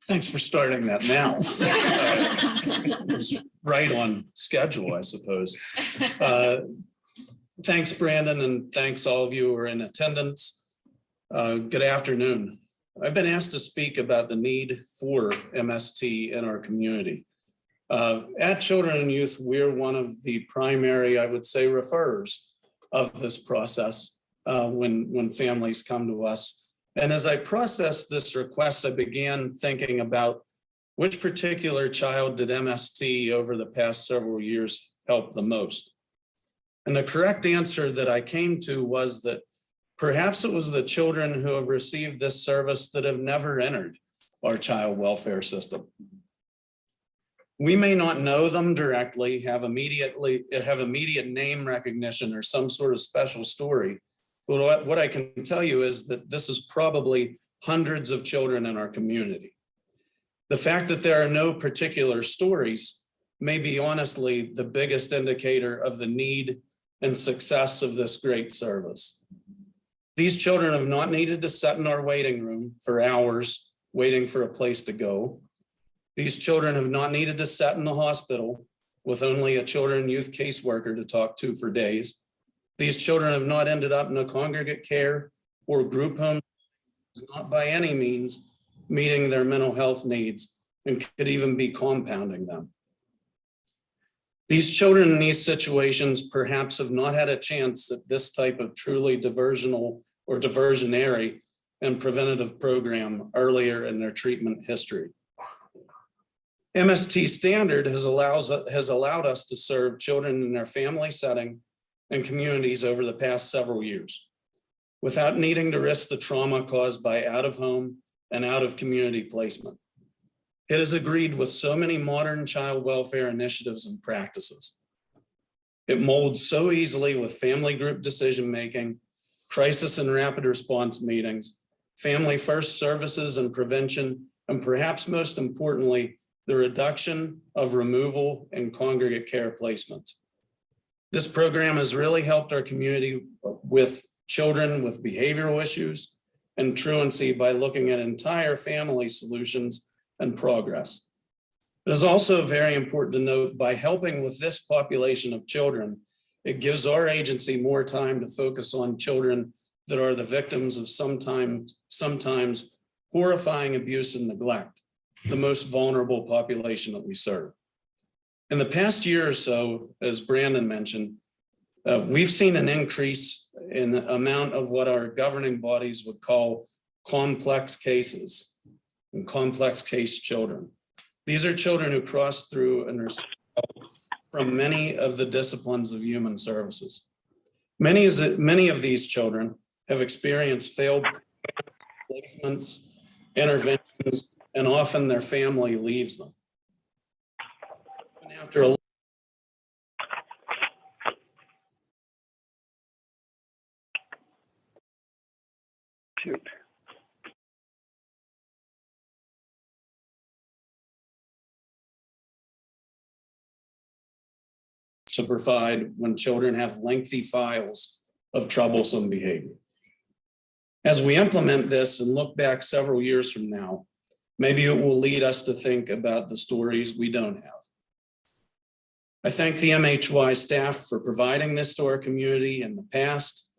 Thanks for starting that now. It's right on schedule, I suppose. Thanks, Brandon, and thanks all of you who are in attendance. Good afternoon. I've been asked to speak about the need for MST in our community. At Children and Youth, we're one of the primary, I would say, referrers of this process when families come to us. And as I processed this request, I began thinking about which particular child did MST over the past several years help the most. And the correct answer that I came to was that perhaps it was the children who have received this service that have never entered our child welfare system. We may not know them directly, have immediate name recognition or some sort of special story. But what I can tell you is that this is probably hundreds of children in our community. The fact that there are no particular stories may be honestly the biggest indicator of the need and success of this great service. These children have not needed to sit in our waiting room for hours waiting for a place to go. These children have not needed to sit in the hospital with only a children and youth caseworker to talk to for days. These children have not ended up in a congregate care or group home, not by any means meeting their mental health needs, and could even be compounding them. These children in these situations perhaps have not had a chance at this type of truly diversional or diversionary and preventative program earlier in their treatment history. MST Standard has allowed us to serve children in their family setting and communities over the past several years without needing to risk the trauma caused by out of home and out of community placement. It has agreed with so many modern child welfare initiatives and practices. It molds so easily with family group decision-making, crisis and rapid response meetings, family first services and prevention, and perhaps most importantly, the reduction of removal and congregate care placements. This program has really helped our community with children with behavioral issues and truancy by looking at entire family solutions and progress. It is also very important to note by helping with this population of children, it gives our agency more time to focus on children that are the victims of sometimes horrifying abuse and neglect, the most vulnerable population that we serve. In the past year or so, as Brandon mentioned, we've seen an increase in the amount of what our governing bodies would call complex cases and complex case children. These are children who cross through and are from many of the disciplines of human services. Many of these children have experienced failed placements, interventions, and often their family leaves them. And after a to provide when children have lengthy files of troublesome behavior. As we implement this and look back several years from now, maybe it will lead us to think about the stories we don't have. I thank the MHY staff for providing this to our community in the past,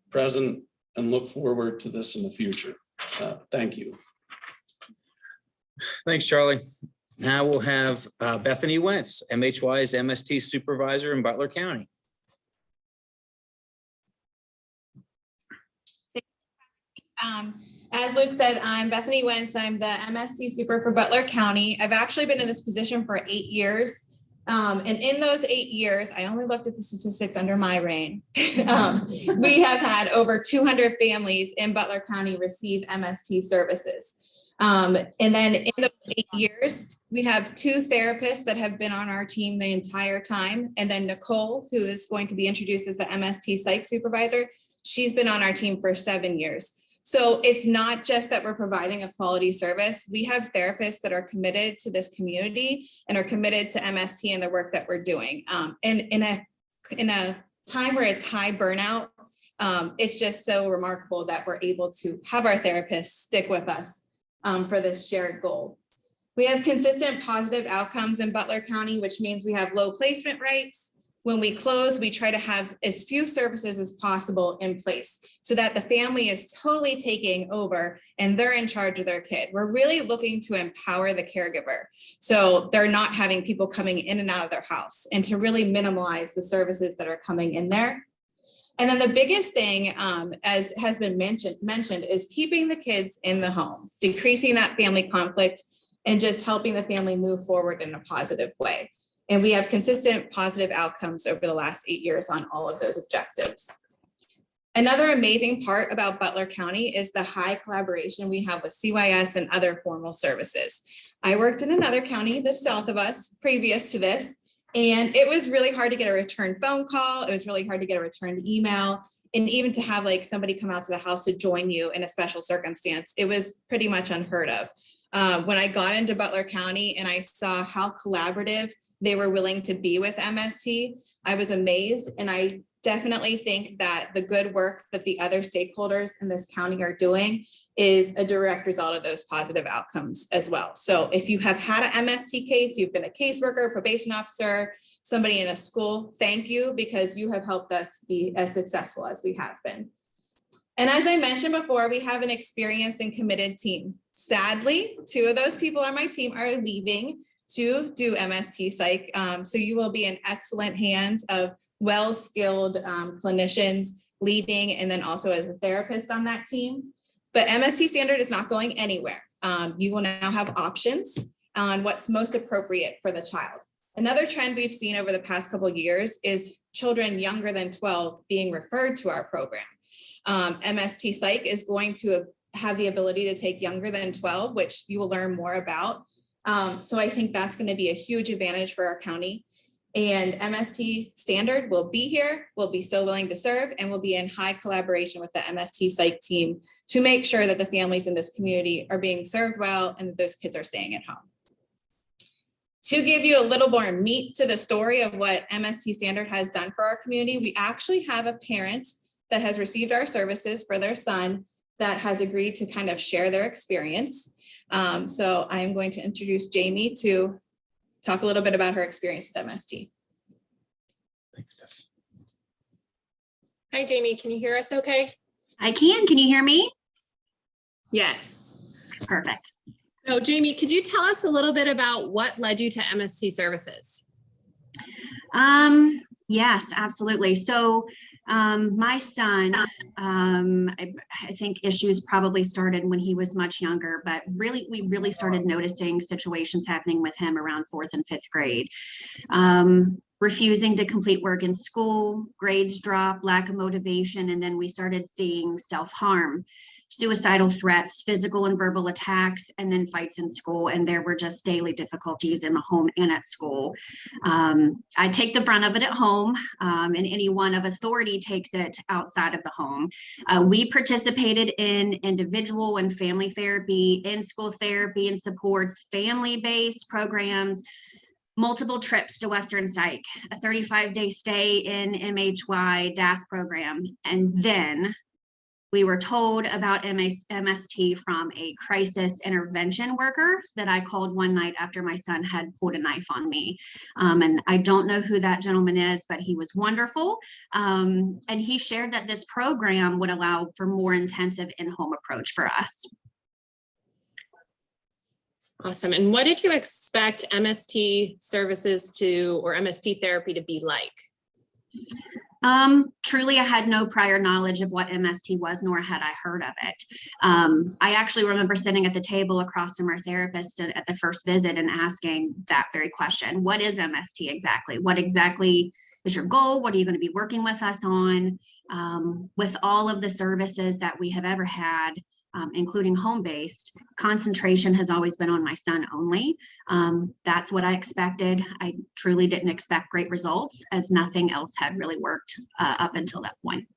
present, and look forward to this in the future. Thank you. Thanks, Charlie. Now we'll have Bethany Wentz, MHY's MST supervisor in Butler County. As Luke said, I'm Bethany Wentz. I'm the MST super for Butler County. I've actually been in this position for 8 years. And in those 8 years, I only looked at the statistics under my reign. We have had over 200 families in Butler County receive MST services. And then in those 8 years, we have 2 therapists that have been on our team the entire time. And then Nicole, who is going to be introduced as the MST Psych supervisor, she's been on our team for 7 years. So it's not just that we're providing a quality service. We have therapists that are committed to this community and are committed to MST and the work that we're doing. And in a time where it's high burnout, it's just so remarkable that we're able to have our therapists stick with us for this shared goal. We have consistent positive outcomes in Butler County, which means we have low placement rates. When we close, we try to have as few services as possible in place so that the family is totally taking over and they're in charge of their kid. We're really looking to empower the caregiver, so they're not having people coming in and out of their house, and to really minimize the services that are coming in there. And then the biggest thing, as has been mentioned, is keeping the kids in the home, decreasing that family conflict, and just helping the family move forward in a positive way. And we have consistent positive outcomes over the last 8 years on all of those objectives. Another amazing part about Butler County is the high collaboration we have with CYS and other formal services. I worked in another county that's south of us previous to this, and it was really hard to get a return phone call. It was really hard to get a return email, and even to have like somebody come out to the house to join you in a special circumstance. It was pretty much unheard of. When I got into Butler County and I saw how collaborative they were willing to be with MST, I was amazed. And I definitely think that the good work that the other stakeholders in this county are doing is a direct result of those positive outcomes as well. So if you have had an MST case, you've been a caseworker, probation officer, somebody in a school, thank you, because you have helped us be as successful as we have been. And as I mentioned before, we have an experienced and committed team. Sadly, 2 of those people on my team are leaving to do MST Psych. So you will be in excellent hands of well-skilled clinicians leading, and then also as a therapist on that team. But MST Standard is not going anywhere. You will now have options on what's most appropriate for the child. Another trend we've seen over the past couple of years is children younger than 12 being referred to our program. MST Psych is going to have the ability to take younger than 12, which you will learn more about. So I think that's going to be a huge advantage for our county. And MST Standard will be here, will be still willing to serve, and will be in high collaboration with the MST Psych team to make sure that the families in this community are being served well and that those kids are staying at home. To give you a little more meat to the story of what MST Standard has done for our community, we actually have a parent that has received our services for their son that has agreed to kind of share their experience. So I'm going to introduce Jamie to talk a little bit about her experience with MST. Thanks, Beth. Hi, Jamie. Can you hear us okay? I can. Can you hear me? Yes. Perfect. So, Jamie, could you tell us a little bit about what led you to MST services? Yes, absolutely. So my son, I think issues probably started when he was much younger, but we really started noticing situations happening with him around 4th and 5th grade. Refusing to complete work in school, grades drop, lack of motivation, and then we started seeing self-harm, suicidal threats, physical and verbal attacks, and then fights in school. And there were just daily difficulties in the home and at school. I take the brunt of it at home, and anyone of authority takes it outside of the home. We participated in individual and family therapy, in-school therapy and supports, family-based programs, multiple trips to Western Psych, a 35-day stay in MHY DAS program. And then we were told about MST from a crisis intervention worker that I called one night after my son had pulled a knife on me. And I don't know who that gentleman is, but he was wonderful. And he shared that this program would allow for more intensive in-home approach for us. Awesome. And what did you expect MST services to, or MST therapy to be like? Truly, I had no prior knowledge of what MST was, nor had I heard of it. I actually remember sitting at the table across from our therapist at the first visit and asking that very question. What is MST exactly? What exactly is your goal? What are you going to be working with us on? With all of the services that we have ever had, including home-based, concentration has always been on my son only. That's what I expected. I truly didn't expect great results, as nothing else had really worked up until that point.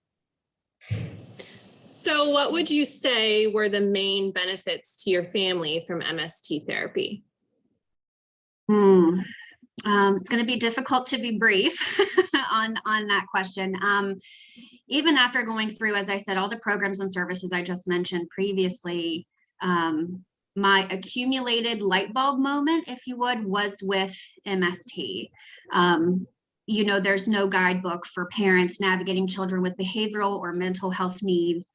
So what would you say were the main benefits to your family from MST therapy? It's going to be difficult to be brief on that question. Even after going through, as I said, all the programs and services I just mentioned previously, my accumulated light bulb moment, if you would, was with MST. You know, there's no guidebook for parents navigating children with behavioral or mental health needs.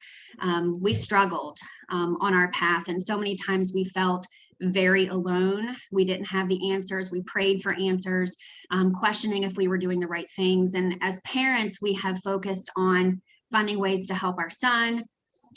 We struggled on our path, and so many times we felt very alone. We didn't have the answers. We prayed for answers, questioning if we were doing the right things. And as parents, we have focused on finding ways to help our son.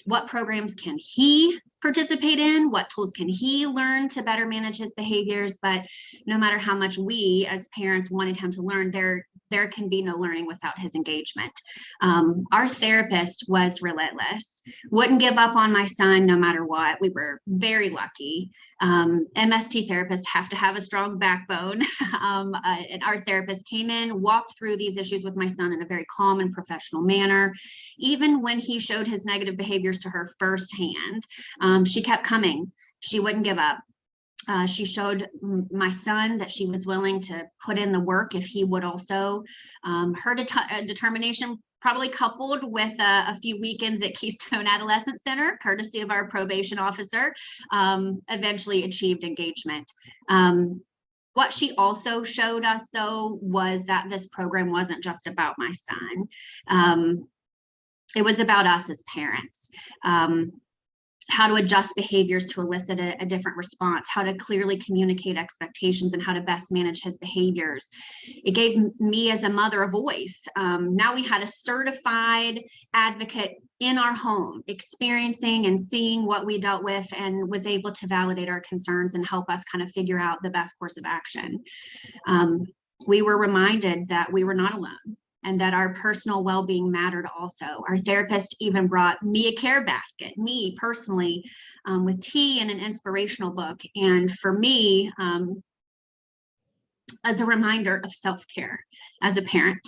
What programs can he participate in? What tools can he learn to better manage his behaviors? But no matter how much we as parents wanted him to learn, there can be no learning without his engagement. Our therapist was relentless, wouldn't give up on my son no matter what. We were very lucky. MST therapists have to have a strong backbone. And our therapist came in, walked through these issues with my son in a very calm and professional manner. Even when he showed his negative behaviors to her firsthand, she kept coming. She wouldn't give up. She showed my son that she was willing to put in the work if he would also. Her determination, probably coupled with a few weekends at Keystone Adolescent Center, courtesy of our probation officer, eventually achieved engagement. What she also showed us, though, was that this program wasn't just about my son. It was about us as parents. How to adjust behaviors to elicit a different response, how to clearly communicate expectations, and how to best manage his behaviors. It gave me as a mother a voice. Now we had a certified advocate in our home, experiencing and seeing what we dealt with, and was able to validate our concerns and help us kind of figure out the best course of action. We were reminded that we were not alone, and that our personal well-being mattered also. Our therapist even brought me a care basket, me personally, with tea and an inspirational book. And for me, as a reminder of self-care as a parent.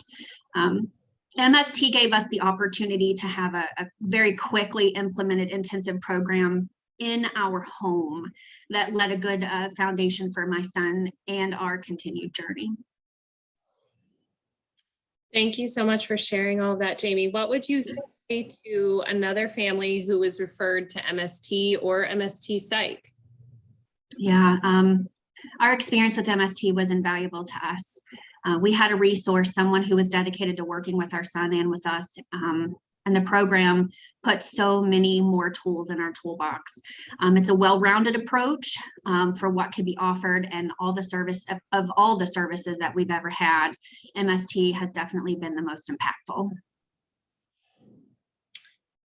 MST gave us the opportunity to have a very quickly implemented intensive program in our home that led a good foundation for my son and our continued journey. Thank you so much for sharing all of that, Jamie. What would you say to another family who was referred to MST or MST Psych? Yeah, our experience with MST was invaluable to us. We had a resource, someone who was dedicated to working with our son and with us. And the program put so many more tools in our toolbox. It's a well-rounded approach for what could be offered, and all the services that we've ever had. MST has definitely been the most impactful.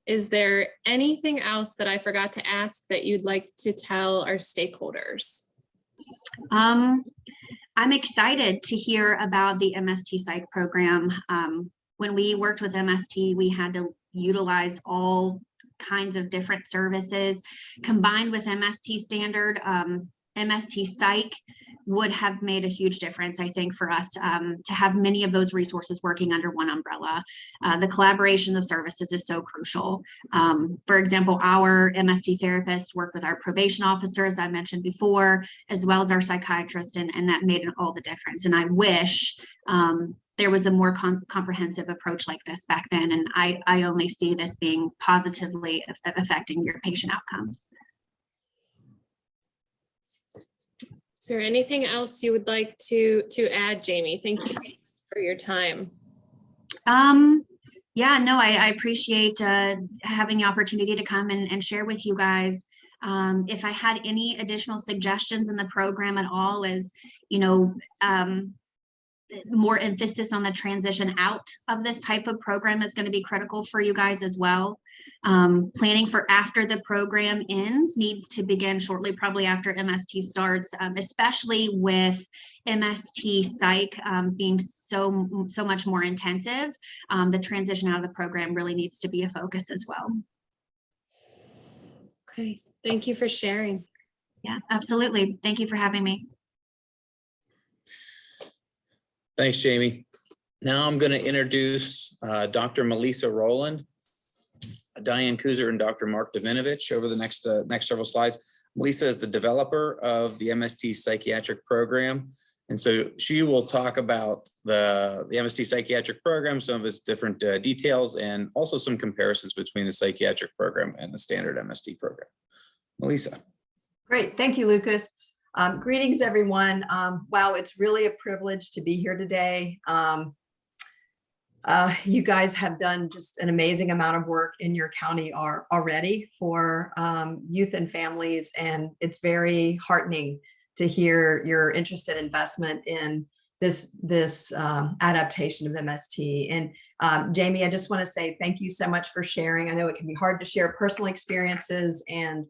Is there anything else that I forgot to ask that you'd like to tell our stakeholders? I'm excited to hear about the MST Psych program. When we worked with MST, we had to utilize all kinds of different services combined with MST Standard. MST Psych would have made a huge difference, I think, for us to have many of those resources working under one umbrella. The collaboration of services is so crucial. For example, our MST therapists work with our probation officers, I mentioned before, as well as our psychiatrist, and that made all the difference. And I wish there was a more comprehensive approach like this back then. And I only see this being positively affecting your patient outcomes. Is there anything else you would like to add, Jamie? Thank you for your time. Yeah, no, I appreciate having the opportunity to come and share with you guys. If I had any additional suggestions in the program at all, as you know, more emphasis on the transition out of this type of program is going to be critical for you guys as well. Planning for after the program ends needs to begin shortly, probably after MST starts, especially with MST Psych being so much more intensive. The transition out of the program really needs to be a focus as well. Okay, thank you for sharing. Yeah, absolutely. Thank you for having me. Thanks, Jamie. Now I'm going to introduce Dr. Melissa Rowland, Diane Kuzer, and Dr. Mark Davinovich over the next several slides. Melissa is the developer of the MST psychiatric program. And so she will talk about the MST psychiatric program, some of its different details, and also some comparisons between the psychiatric program and the standard MST program. Melissa. Great. Thank you, Lucas. Greetings, everyone. Wow, it's really a privilege to be here today. You guys have done just an amazing amount of work in your county already for youth and families, and it's very heartening to hear your interest and investment in this adaptation of MST. And Jamie, I just want to say thank you so much for sharing. I know it can be hard to share personal experiences, and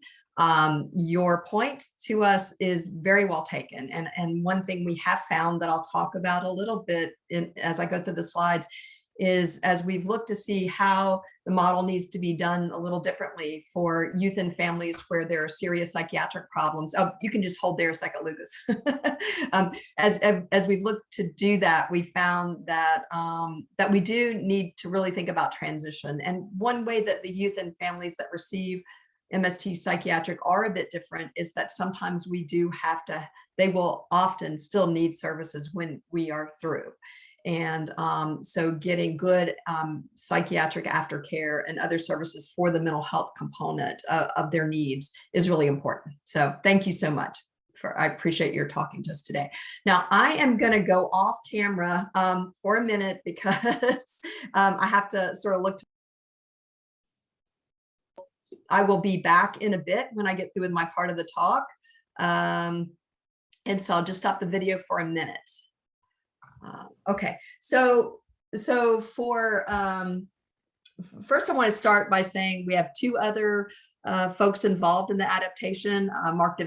your point to us is very well taken. And one thing we have found that I'll talk about a little bit as I go through the slides is, as we've looked to see how the model needs to be done a little differently for youth and families where there are serious psychiatric problems. Oh, you can just hold there a second, Lucas. As we've looked to do that, we found that that we do need to really think about transition. And one way that the youth and families that receive MST psychiatric are a bit different is that sometimes we do have to, they will often still need services when we are through. And so getting good psychiatric aftercare and other services for the mental health component of their needs is really important. So thank you so much. I appreciate your talking to us today. Now I am going to go off camera for a minute because I have to sort of look to. I will be back in a bit when I get through with my part of the talk. And so I'll just stop the video for a minute. Okay, so for first I want to start by saying we have two other folks involved in the adaptation, Mark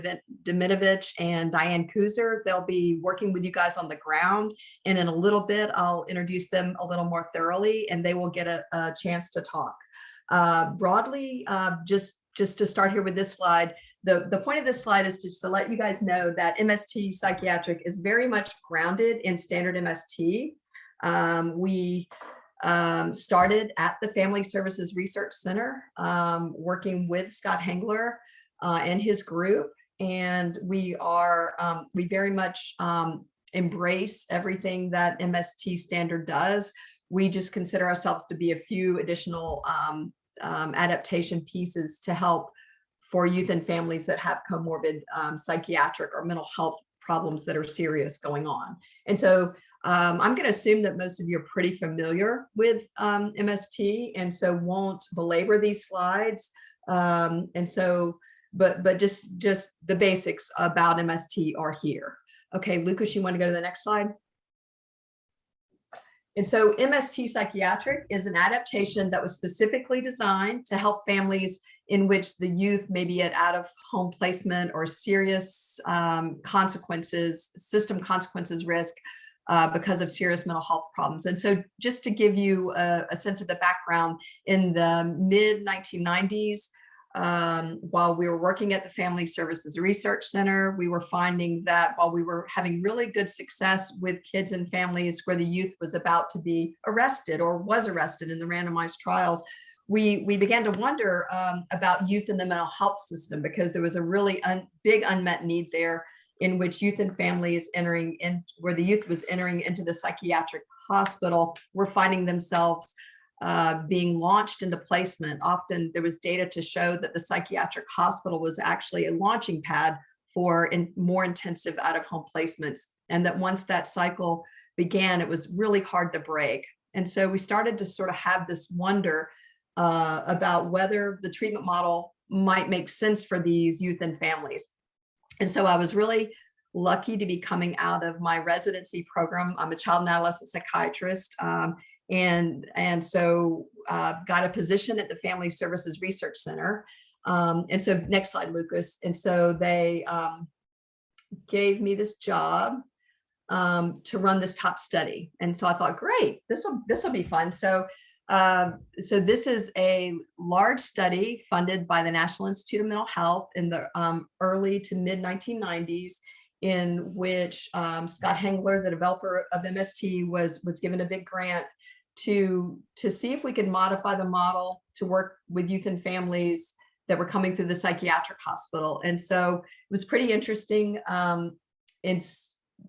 Diminovich and Diane Kuzer. They'll be working with you guys on the ground, and in a little bit I'll introduce them a little more thoroughly and they will get a chance to talk. Broadly, just to start here with this slide, the point of this slide is just to let you guys know that MST psychiatric is very much grounded in standard MST. We started at the Family Services Research Center, working with Scott Hengler and his group, and we very much embrace everything that MST standard does. We just consider ourselves to be a few additional adaptation pieces to help for youth and families that have comorbid psychiatric or mental health problems that are serious going on. And so I'm going to assume that most of you are pretty familiar with MST, and so won't belabor these slides. And so, but just the basics about MST are here. Okay, Lucas, you want to go to the next slide? And so MST psychiatric is an adaptation that was specifically designed to help families in which the youth may be at out-of-home placement or serious consequences, system consequences risk because of serious mental health problems. And so just to give you a sense of the background, in the mid-1990s, while we were working at the Family Services Research Center, we were finding that while we were having really good success with kids and families where the youth was about to be arrested or was arrested in the randomized trials, we began to wonder about youth in the mental health system, because there was a really big unmet need there in which youth and families where the youth was entering into the psychiatric hospital were finding themselves being launched into placement. Often there was data to show that the psychiatric hospital was actually a launching pad for more intensive out-of-home placements, and that once that cycle began, it was really hard to break. And so we started to sort of have this wonder about whether the treatment model might make sense for these youth and families. And so I was really lucky to be coming out of my residency program. I'm a child and adolescent psychiatrist. And so got a position at the Family Services Research Center. And so next slide, Lucas. And so they gave me this job to run this top study. And so I thought, great, this will be fun. So this is a large study funded by the National Institute of Mental Health in the early to mid 1990s, in which Scott Hengler, the developer of MST, was given a big grant to see if we could modify the model to work with youth and families that were coming through the psychiatric hospital. And so it was pretty interesting. And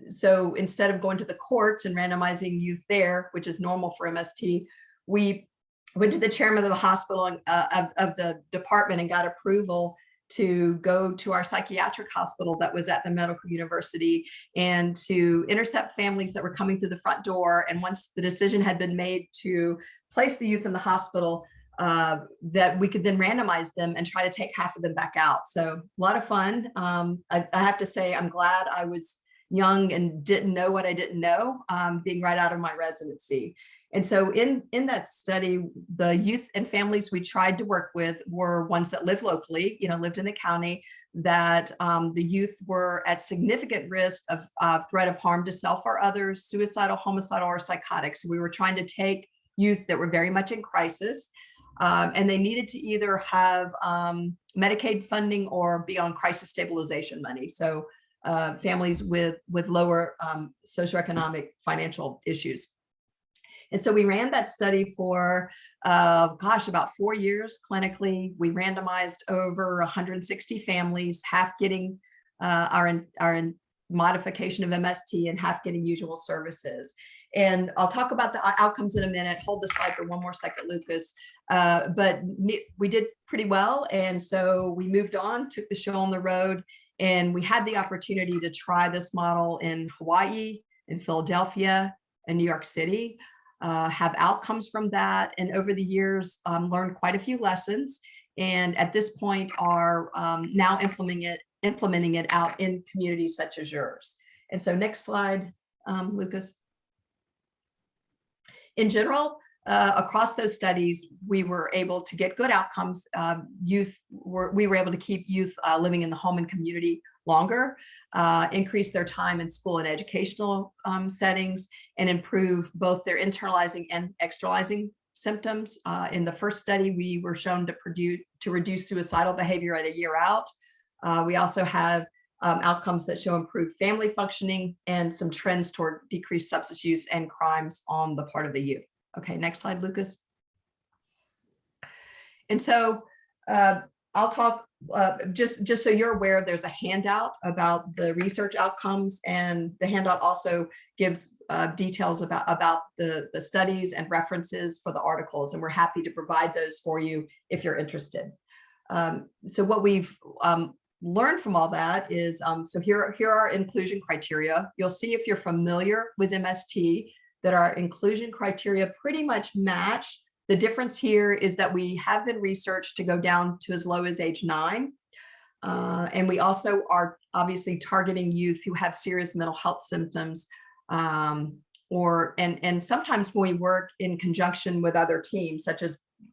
so instead of going to the courts and randomizing youth there, which is normal for MST, we went to the chairman of the hospital of the department and got approval to go to our psychiatric hospital that was at the medical university and to intercept families that were coming through the front door. And once the decision had been made to place the youth in the hospital, that we could then randomize them and try to take half of them back out. So a lot of fun. I have to say, I'm glad I was young and didn't know what I didn't know, being right out of my residency. And so in that study, the youth and families we tried to work with were ones that lived locally, lived in the county, that the youth were at significant risk of threat of harm to self or others, suicidal, homicidal, or psychotic. So we were trying to take youth that were very much in crisis, and they needed to either have Medicaid funding or be on crisis stabilization money. So families with lower socioeconomic financial issues. And so we ran that study for, about 4 years clinically. We randomized over 160 families, half getting our modification of MST and half getting usual services. And I'll talk about the outcomes in a minute. Hold the slide for one more second, Lucas. But we did pretty well. And so we moved on, took the show on the road, and we had the opportunity to try this model in Hawaii, in Philadelphia, and New York City. Have outcomes from that, and over the years learned quite a few lessons, and at this point are now implementing it out in communities such as yours. And so next slide, Lucas. In general, across those studies, we were able to get good outcomes. We were able to keep youth living in the home and community longer, increase their time in school and educational settings, and improve both their internalizing and externalizing symptoms. In the first study, we were shown to reduce suicidal behavior at a year out. We also have outcomes that show improved family functioning and some trends toward decreased substance use and crimes on the part of the youth. Okay, next slide, Lucas. And so I'll talk, just so you're aware, there's a handout about the research outcomes, and the handout also gives details about the studies and references for the articles, and we're happy to provide those for you if you're interested. So what we've learned from all that is, so here are inclusion criteria. You'll see, if you're familiar with MST, that our inclusion criteria pretty much match. The difference here is that we have been researched to go down to as low as age 9. And we also are obviously targeting youth who have serious mental health symptoms, and sometimes when we work in conjunction with other teams, such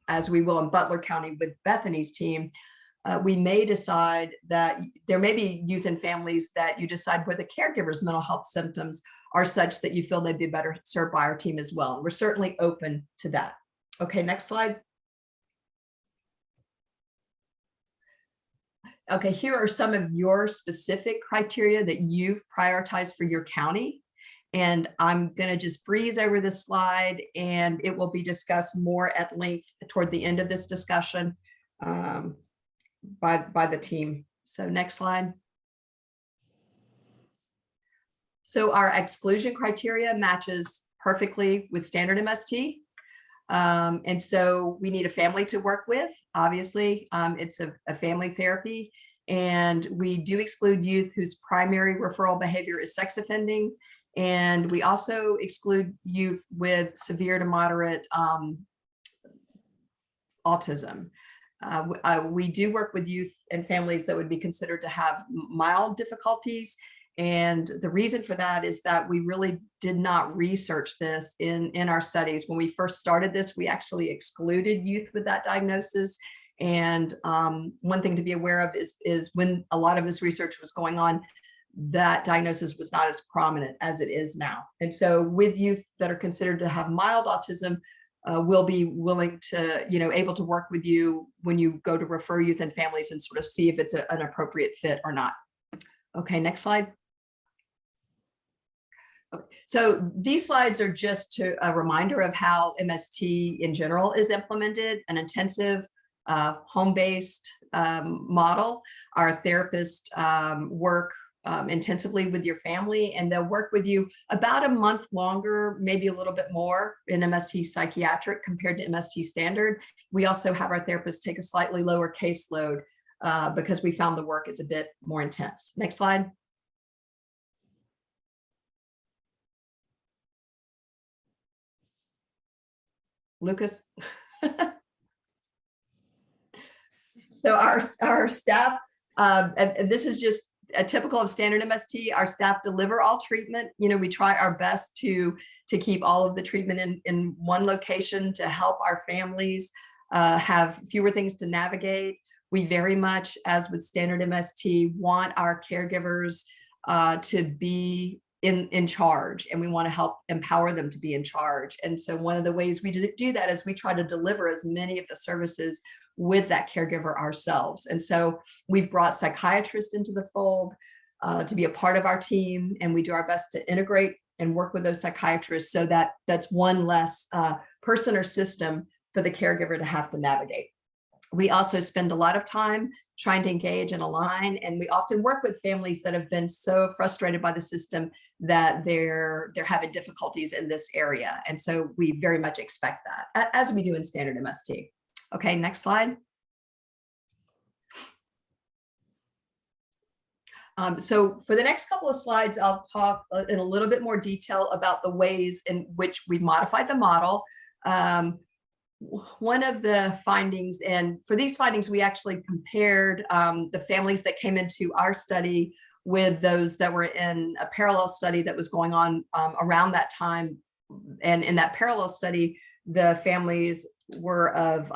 as we will in Butler County with Bethany's team, we may decide that there may be youth and families that you decide where the caregiver's mental health symptoms are such that you feel they'd be better served by our team as well. And we're certainly open to that. Okay, next slide. Okay, here are some of your specific criteria that you've prioritized for your county. And I'm going to just breeze over this slide, and it will be discussed more at length toward the end of this discussion by the team. So next slide. So our exclusion criteria matches perfectly with standard MST. And so we need a family to work with. Obviously, it's a family therapy, and we do exclude youth whose primary referral behavior is sex offending. And we also exclude youth with severe to moderate autism. We do work with youth and families that would be considered to have mild difficulties. And the reason for that is that we really did not research this in our studies. When we first started this, we actually excluded youth with that diagnosis. And one thing to be aware of is when a lot of this research was going on, that diagnosis was not as prominent as it is now. And so with youth that are considered to have mild autism, we'll be willing to, able to work with you when you go to refer youth and families and sort of see if it's an appropriate fit or not. Okay, next slide. Okay. So these slides are just a reminder of how MST in general is implemented, an intensive home-based model. Our therapists work intensively with your family, and they'll work with you about a month longer, maybe a little bit more in MST psychiatric compared to MST standard. We also have our therapists take a slightly lower caseload because we found the work is a bit more intense. Next slide. Lucas. So our staff, and this is just a typical of standard MST, our staff deliver all treatment. You know, we try our best to keep all of the treatment in one location to help our families have fewer things to navigate. We very much, as with standard MST, want our caregivers to be in charge, and we want to help empower them to be in charge. And so one of the ways we do that is we try to deliver as many of the services with that caregiver ourselves. And so we've brought psychiatrists into the fold to be a part of our team, and we do our best to integrate and work with those psychiatrists so that that's one less person or system for the caregiver to have to navigate. We also spend a lot of time trying to engage and align, and we often work with families that have been so frustrated by the system that they're having difficulties in this area. And so we very much expect that, as we do in standard MST. Okay, next slide. So for the next couple of slides, I'll talk in a little bit more detail about the ways in which we modified the model. One of the findings, and for these findings, we actually compared the families that came into our study with those that were in a parallel study that was going on around that time. And in that parallel study, the families were of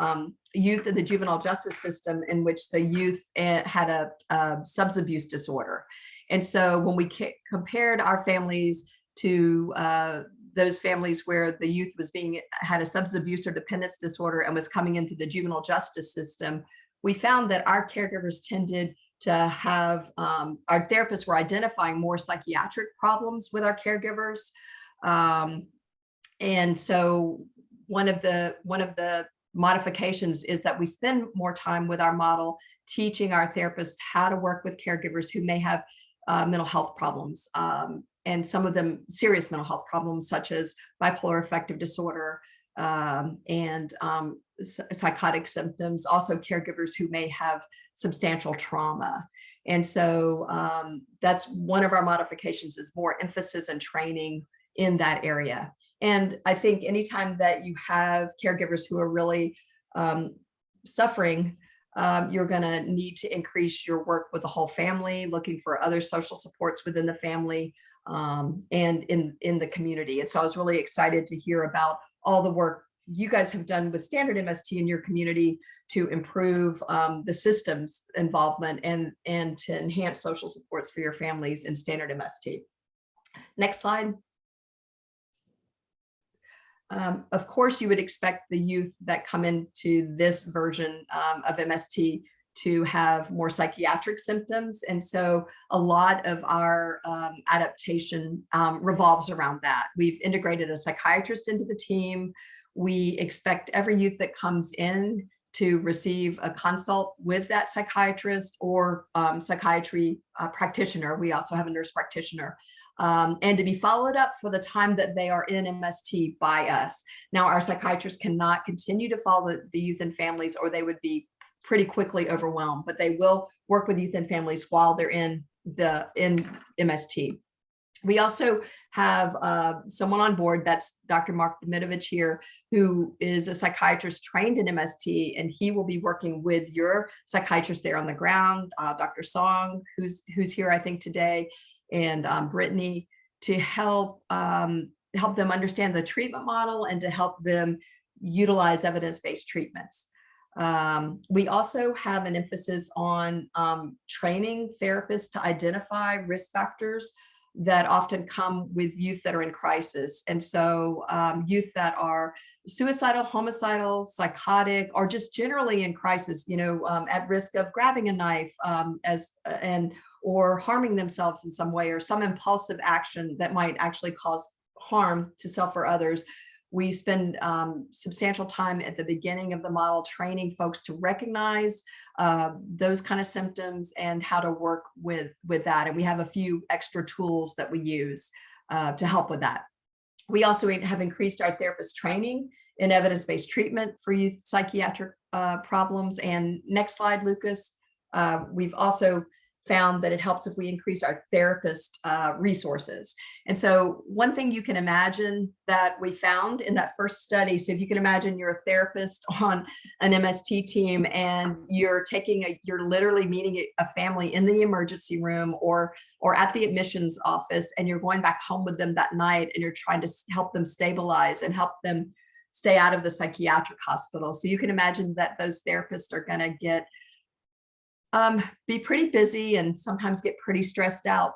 youth in the juvenile justice system, in which the youth had a substance abuse disorder. And so when we compared our families to those families where the youth had a substance abuse or dependence disorder and was coming into the juvenile justice system, we found that our caregivers tended to have, our therapists were identifying more psychiatric problems with our caregivers. And so one of the modifications is that we spend more time with our model, teaching our therapists how to work with caregivers who may have mental health problems, and some of them serious mental health problems, such as bipolar affective disorder and psychotic symptoms, also caregivers who may have substantial trauma. And so that's one of our modifications, is more emphasis and training in that area. And I think anytime that you have caregivers who are really suffering, you're going to need to increase your work with the whole family, looking for other social supports within the family and in the community. And so I was really excited to hear about all the work you guys have done with standard MST in your community to improve the system's involvement and to enhance social supports for your families in standard MST. Next slide. Of course, you would expect the youth that come into this version of MST to have more psychiatric symptoms. And so a lot of our adaptation revolves around that. We've integrated a psychiatrist into the team. We expect every youth that comes in to receive a consult with that psychiatrist or psychiatry practitioner. We also have a nurse practitioner. And to be followed up for the time that they are in MST by us. Now, our psychiatrists cannot continue to follow the youth and families, or they would be pretty quickly overwhelmed, but they will work with youth and families while they're in MST. We also have someone on board, that's Dr. Mark Dimitovich here, who is a psychiatrist trained in MST, and he will be working with your psychiatrist there on the ground, Dr. Song, who's here, I think, today, and Brittany, to help them understand the treatment model and to help them utilize evidence-based treatments. We also have an emphasis on training therapists to identify risk factors that often come with youth that are in crisis. And so youth that are suicidal, homicidal, psychotic, or just generally in crisis, at risk of grabbing a knife or harming themselves in some way, or some impulsive action that might actually cause harm to self or others. We spend substantial time at the beginning of the model training folks to recognize those kind of symptoms and how to work with that. And we have a few extra tools that we use to help with that. We also have increased our therapist training in evidence-based treatment for youth psychiatric problems. And next slide, Lucas. We've also found that it helps if we increase our therapist resources. And so one thing you can imagine that we found in that first study, so if you can imagine you're a therapist on an MST team and you're literally meeting a family in the emergency room or at the admissions office, and you're going back home with them that night and you're trying to help them stabilize and help them stay out of the psychiatric hospital. So you can imagine that those therapists are going to be pretty busy and sometimes get pretty stressed out.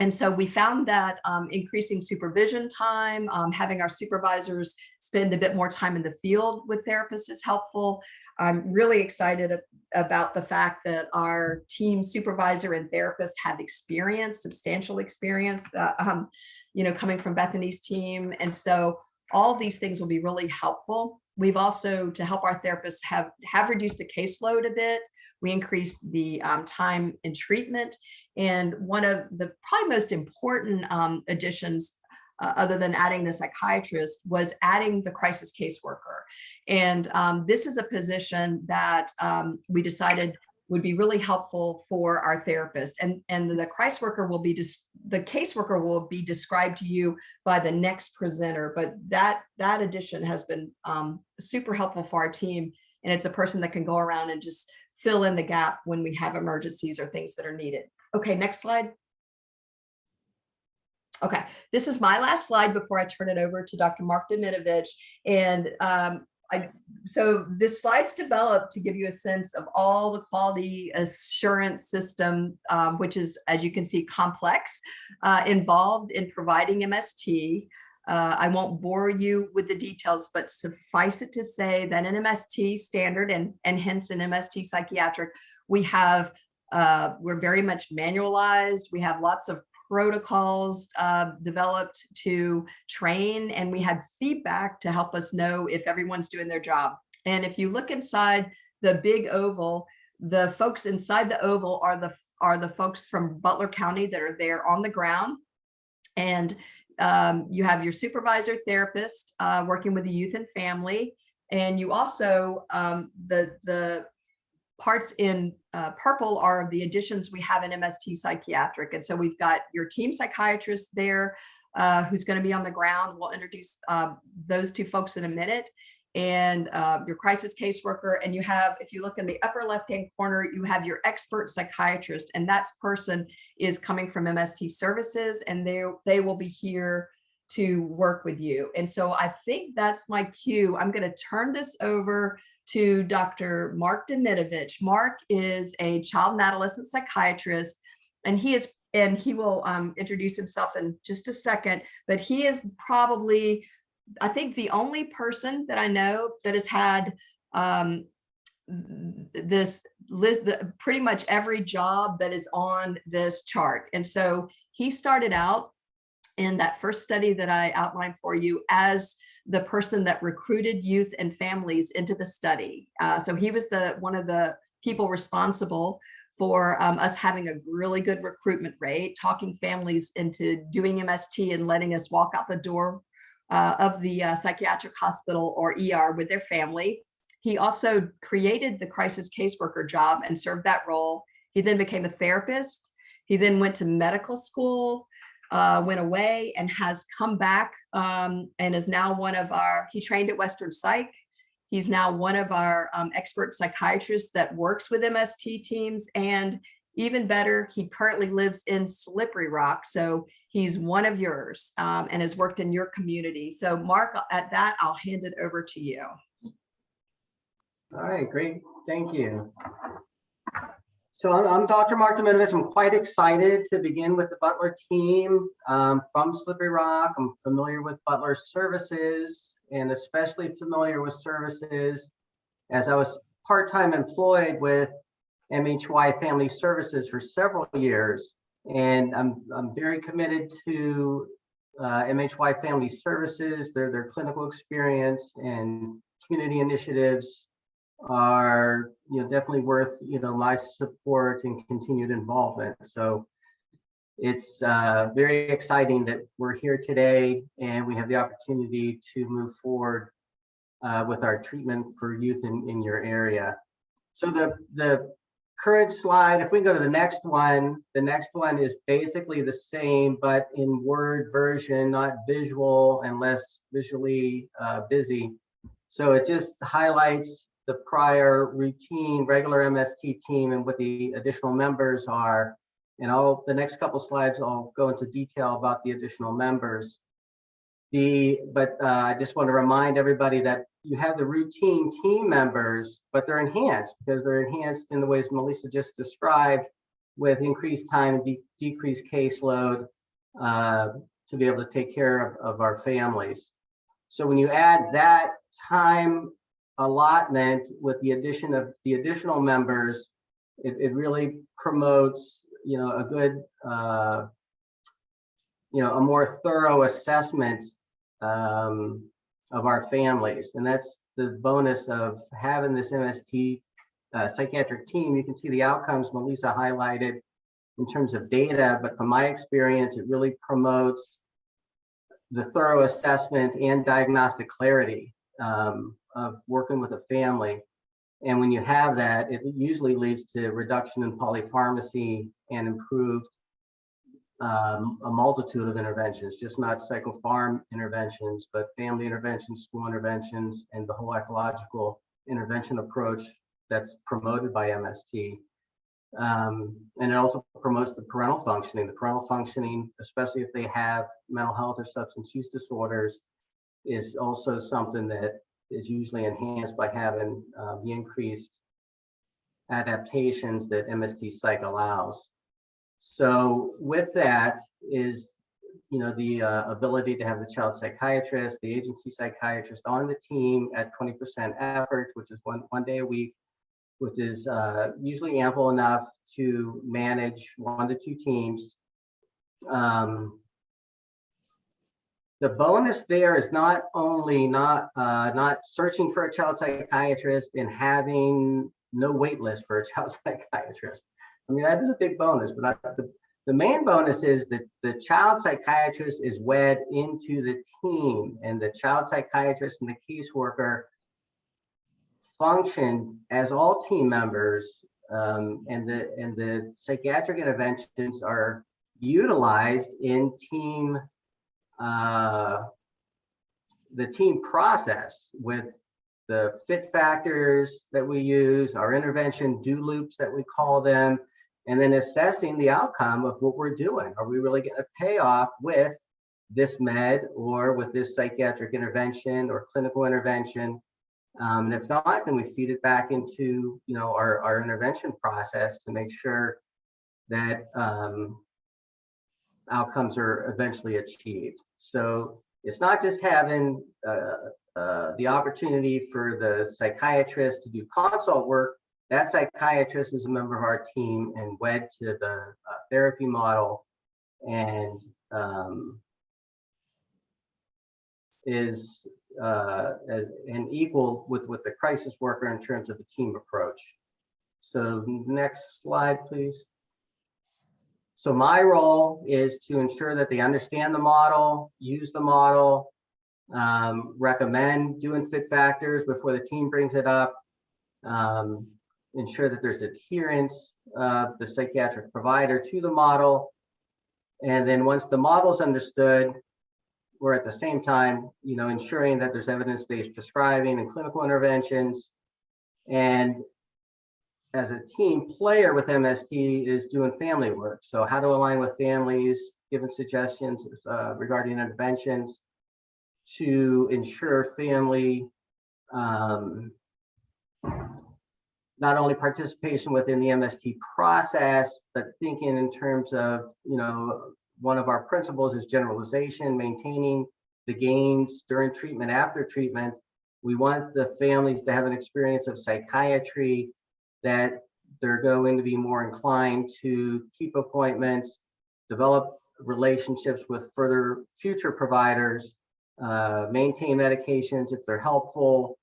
And so we found that increasing supervision time, having our supervisors spend a bit more time in the field with therapists is helpful. I'm really excited about the fact that our team supervisor and therapist have experience, substantial experience, coming from Bethany's team. And so all of these things will be really helpful. We've also, to help our therapists, have reduced the caseload a bit. We increased the time in treatment. And one of the probably most important additions, other than adding the psychiatrist, was adding the crisis caseworker. And this is a position that we decided would be really helpful for our therapist. And the caseworker will be described to you by the next presenter, but that addition has been super helpful for our team. And it's a person that can go around and just fill in the gap when we have emergencies or things that are needed. Okay, next slide. Okay, this is my last slide before I turn it over to Dr. Mark Diminovich. And so this slide's developed to give you a sense of all the quality assurance system, which is, as you can see, complex, involved in providing MST. I won't bore you with the details, but suffice it to say that an MST standard and hence an MST psychiatric, we're very much manualized. We have lots of protocols developed to train, and we had feedback to help us know if everyone's doing their job. And if you look inside the big oval, the folks inside the oval are the folks from Butler County that are there on the ground. And you have your supervisor therapist working with the youth and family. And you also, the parts in purple are the additions we have in MST psychiatric. And so we've got your team psychiatrist there who's going to be on the ground. We'll introduce those two folks in a minute. And your crisis caseworker. And you have, if you look in the upper left-hand corner, you have your expert psychiatrist, and that person is coming from MST services, and they will be here to work with you. And so I think that's my cue. I'm going to turn this over to Dr. Mark Diminovich. Mark is a child and adolescent psychiatrist, and he will introduce himself in just a second, but he is probably, I think, the only person that I know that has had this list, pretty much every job that is on this chart. And so he started out in that first study that I outlined for you as the person that recruited youth and families into the study. So he was one of the people responsible for us having a really good recruitment rate, talking families into doing MST and letting us walk out the door of the psychiatric hospital or ER with their family. He also created the crisis caseworker job and served that role. He then became a therapist. He then went to medical school, went away, and has come back and is now he trained at Western Psych. He's now one of our expert psychiatrists that works with MST teams. And even better, he currently lives in Slippery Rock. So he's one of yours and has worked in your community. So Mark, at that, I'll hand it over to you. All right, great. Thank you. So I'm Dr. Mark Diminovich. I'm quite excited to begin with the Butler team from Slippery Rock. I'm familiar with Butler services and especially familiar with services as I was part-time employed with MHY Family Services for several years. And I'm very committed to MHY Family Services. Their clinical experience and community initiatives are definitely worth my support and continued involvement. So it's very exciting that we're here today and we have the opportunity to move forward with our treatment for youth in your area. So the current slide, if we go to the next one is basically the same, but in Word version, not visual and less visually busy. So it just highlights the prior routine, regular MST team and what the additional members are. And the next couple slides, I'll go into detail about the additional members. I just want to remind everybody that you have the routine team members, but they're enhanced because they're enhanced in the ways Melissa just described, with increased time and decreased caseload to be able to take care of our families. So when you add that time allotment with the addition of the additional members, it really promotes, a good, a more thorough assessment of our families. And that's the bonus of having this MST psychiatric team. You can see the outcomes Melissa highlighted in terms of data, but from my experience, it really promotes the thorough assessment and diagnostic clarity of working with a family. And when you have that, it usually leads to reduction in polypharmacy and improved a multitude of interventions, just not psychopharm interventions, but family interventions, school interventions, and the whole ecological intervention approach that's promoted by MST. And it also promotes the parental functioning. The parental functioning, especially if they have mental health or substance use disorders, is also something that is usually enhanced by having the increased adaptations that MST Psych allows. So with that is, the ability to have the child psychiatrist, the agency psychiatrist on the team at 20% effort, which is one day a week, which is usually ample enough to manage 1 to 2 teams. The bonus there is not only not searching for a child psychiatrist and having no wait list for a child psychiatrist. I mean, that is a big bonus, but the main bonus is that the child psychiatrist is wed into the team, and the child psychiatrist and the caseworker function as all team members, and the psychiatric interventions are utilized in team, the team process with the fit factors that we use, our intervention do loops that we call them, and then assessing the outcome of what we're doing. Are we really getting a payoff with this med or with this psychiatric intervention or clinical intervention? And if not, then we feed it back into our intervention process to make sure that outcomes are eventually achieved. So it's not just having the opportunity for the psychiatrist to do consult work. That psychiatrist is a member of our team and wed to the therapy model, and is as an equal with the crisis worker in terms of the team approach. So next slide, please. So my role is to ensure that they understand the model, use the model, recommend doing fit factors before the team brings it up, ensure that there's adherence of the psychiatric provider to the model. And then once the model's understood, we're at the same time, ensuring that there's evidence-based prescribing and clinical interventions. And as a team player with MST is doing family work. So how to align with families, giving suggestions regarding interventions to ensure family not only participation within the MST process, but thinking in terms of, one of our principles is generalization, maintaining the gains during treatment, after treatment. We want the families to have an experience of psychiatry that they're going to be more inclined to keep appointments, develop relationships with further future providers, maintain medications if they're helpful.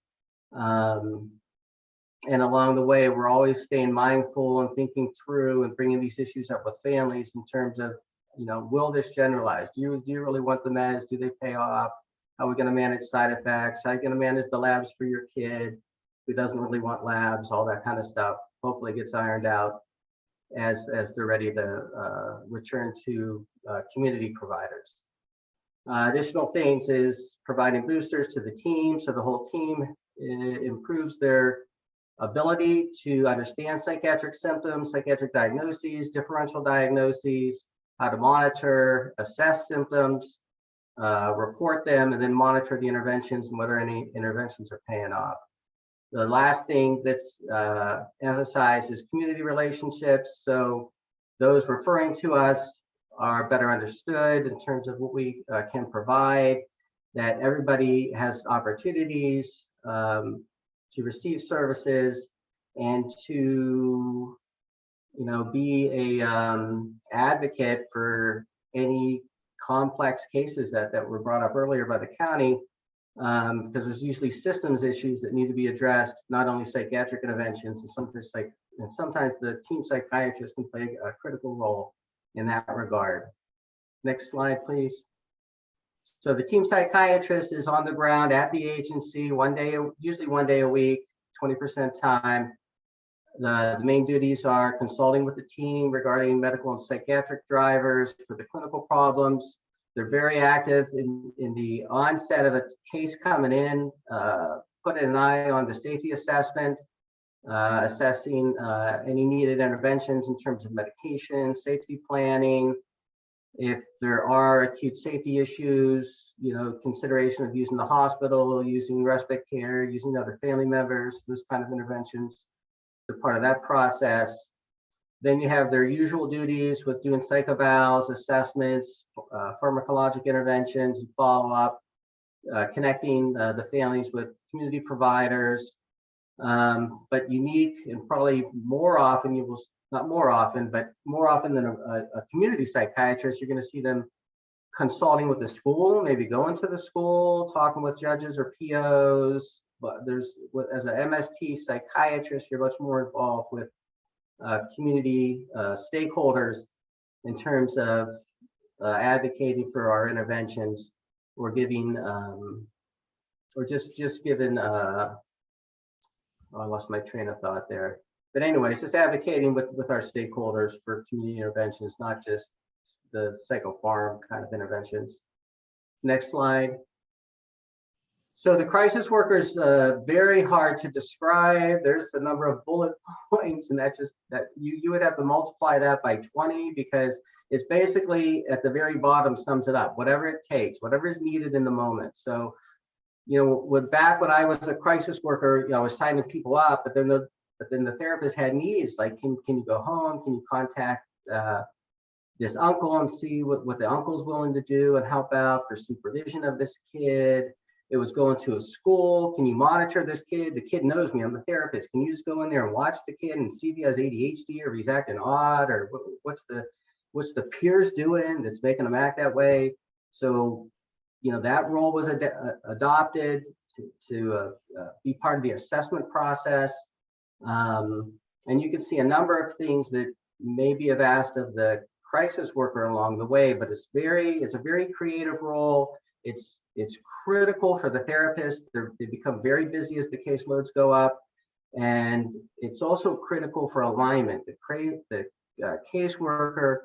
And along the way, we're always staying mindful and thinking through and bringing these issues up with families in terms of, will this generalize? Do you really want the meds? Do they pay off? How are we going to manage side effects? How are you going to manage the labs for your kid who doesn't really want labs? All that kind of stuff. hopefully gets ironed out as they're ready to return to community providers. Additional things is providing boosters to the team, so the whole team improves their ability to understand psychiatric symptoms, psychiatric diagnoses, differential diagnoses, how to monitor, assess symptoms, report them, and then monitor the interventions and whether any interventions are paying off. The last thing that's emphasized is community relationships. So those referring to us are better understood in terms of what we can provide, that everybody has opportunities to receive services and to, be a advocate for any complex cases that were brought up earlier by the county, because there's usually systems issues that need to be addressed, not only psychiatric interventions, and sometimes the team psychiatrist can play a critical role in that regard. Next slide, please. So the team psychiatrist is on the ground at the agency usually one day a week, 20% time. The main duties are consulting with the team regarding medical and psychiatric drivers for the clinical problems. They're very active in the onset of a case coming in, putting an eye on the safety assessment, assessing any needed interventions in terms of medication, safety planning. If there are acute safety issues, consideration of using the hospital, using respite care, using other family members, those kind of interventions. They're part of that process. Then you have their usual duties with doing psychovals, assessments, pharmacologic interventions, follow-up, connecting the families with community providers. But unique and probably more often, not more often, but more often than a community psychiatrist, you're going to see them consulting with the school, maybe going to the school, talking with judges or POs. But as an MST psychiatrist, you're much more involved with community stakeholders in terms of advocating for our interventions, or giving, or just giving. I lost my train of thought there. But anyways, just advocating with our stakeholders for community interventions, not just the psychopharm kind of interventions. Next slide. So the crisis workers, very hard to describe. There's a number of bullet points, and that you would have to multiply that by 20, because it's basically at the very bottom sums it up. Whatever it takes, whatever is needed in the moment. So, back when I was a crisis worker, I was signing people up, but then the therapist had needs like, can you go home? Can you contact this uncle and see what the uncle's willing to do and help out for supervision of this kid? It was going to a school. Can you monitor this kid? The kid knows me. I'm the therapist. Can you just go in there and watch the kid and see if he has ADHD or if he's acting odd, or what's the peers doing that's making them act that way? So, that role was adopted to be part of the assessment process. And you can see a number of things that maybe have asked of the crisis worker along the way, but it's a very creative role. It's critical for the therapist. They become very busy as the caseloads go up, and it's also critical for alignment. The caseworker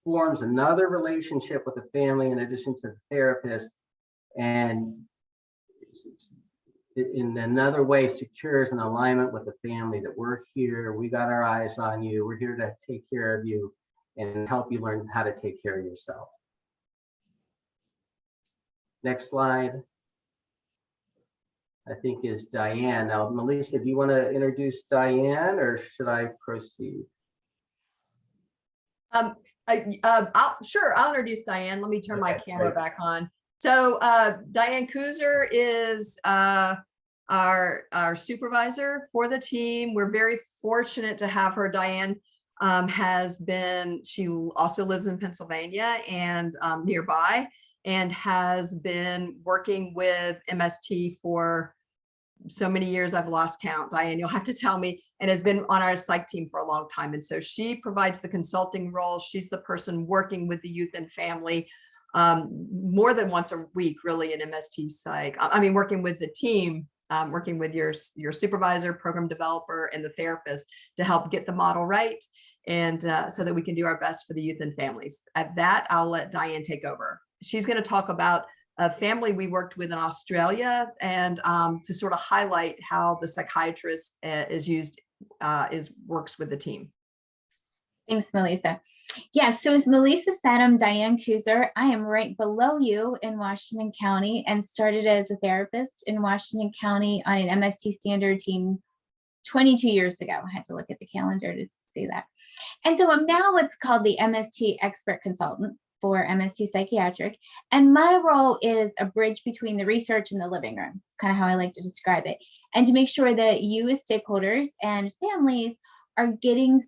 forms another relationship with the family in addition to the therapist, and in another way secures an alignment with the family that we're here, we got our eyes on you, we're here to take care of you and help you learn how to take care of yourself. Next slide, I think, is Diane. Now, Melissa, do you want to introduce Diane, or should I proceed? Sure, I'll introduce Diane. Let me turn my camera back on. So Diane Kuzer is our supervisor for the team. We're very fortunate to have her. Diane she also lives in Pennsylvania and nearby, and has been working with MST for so many years, I've lost count. Diane, you'll have to tell me, and has been on our psych team for a long time. And so she provides the consulting role. She's the person working with the youth and family more than once a week, really, in MST psych. I mean, working with the team working with your supervisor, program developer, and the therapist to help get the model right, and so that we can do our best for the youth and families. At that, I'll let Diane take over. She's going to talk about a family we worked with in Australia, and to sort of highlight how the psychiatrist works with the team. Thanks, Melissa. Yes, so as Melissa said, I'm Diane Kuzer. I am right below you in Washington County and started as a therapist in Washington County on an MST standard team 22 years ago. I had to look at the calendar to see that. And so I'm now what's called the MST expert consultant for MST Psychiatric. And my role is a bridge between the research and the living room. It's kind of how I like to describe it. And to make sure that you as stakeholders and families are getting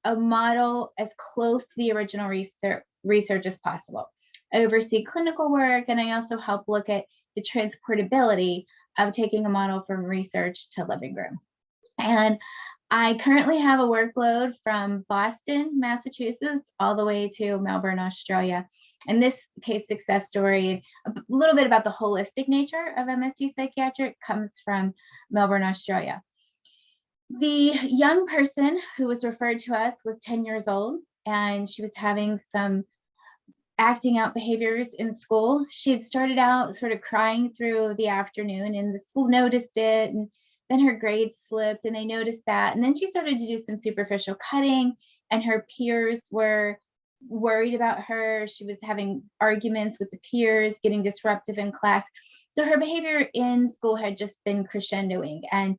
a model as close to the original research as possible. I oversee clinical work, and I also help look at the transportability of taking a model from research to living room. And I currently have a workload from Boston, Massachusetts, all the way to Melbourne, Australia. And this case success story, a little bit about the holistic nature of MST Psychiatric, comes from Melbourne, Australia. The young person who was referred to us was 10 years old, and she was having some acting out behaviors in school. She had started out sort of crying through the afternoon, and the school noticed it, and then her grades slipped, and they noticed that. And then she started to do some superficial cutting, and her peers were worried about her. She was having arguments with the peers, getting disruptive in class. So her behavior in school had just been crescendoing, and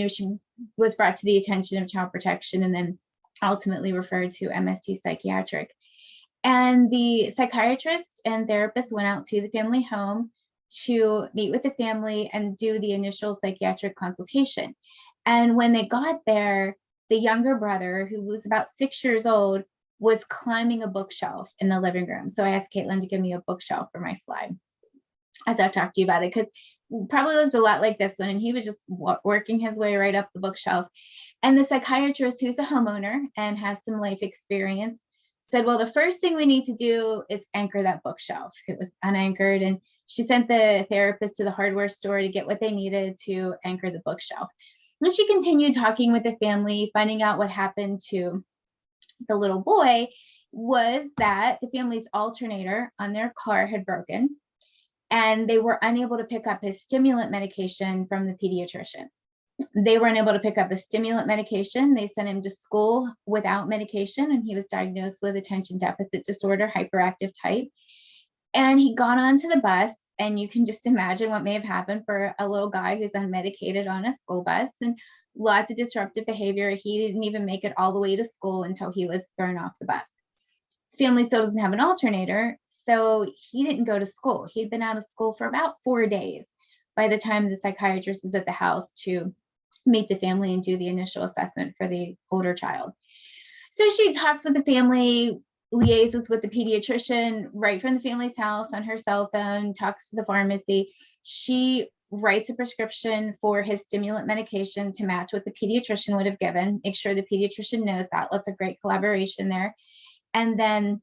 she was brought to the attention of Child Protection and then ultimately referred to MST Psychiatric. And the psychiatrist and therapist went out to the family home to meet with the family and do the initial psychiatric consultation. And when they got there, the younger brother, who was about 6 years old, was climbing a bookshelf in the living room. So I asked Caitlin to give me a bookshelf for my slide as I talked to you about it, because probably looked a lot like this one, and he was just working his way right up the bookshelf. And the psychiatrist, who's a homeowner and has some life experience, said, well, the first thing we need to do is anchor that bookshelf. It was unanchored, and she sent the therapist to the hardware store to get what they needed to anchor the bookshelf. And she continued talking with the family, finding out what happened to the little boy was that the family's alternator on their car had broken, and they were unable to pick up his stimulant medication from the pediatrician. They were unable to pick up his stimulant medication. They sent him to school without medication, and he was diagnosed with attention deficit disorder, hyperactive type. And he got onto the bus, and you can just imagine what may have happened for a little guy who's unmedicated on a school bus, and lots of disruptive behavior. He didn't even make it all the way to school until he was thrown off the bus. Family still doesn't have an alternator, so he didn't go to school. He'd been out of school for about 4 days by the time the psychiatrist was at the house to meet the family and do the initial assessment for the older child. So she talks with the family, liaises with the pediatrician right from the family's house on her cell phone, talks to the pharmacy. She writes a prescription for his stimulant medication to match what the pediatrician would have given. Make sure the pediatrician knows that. Lots of great collaboration there. And then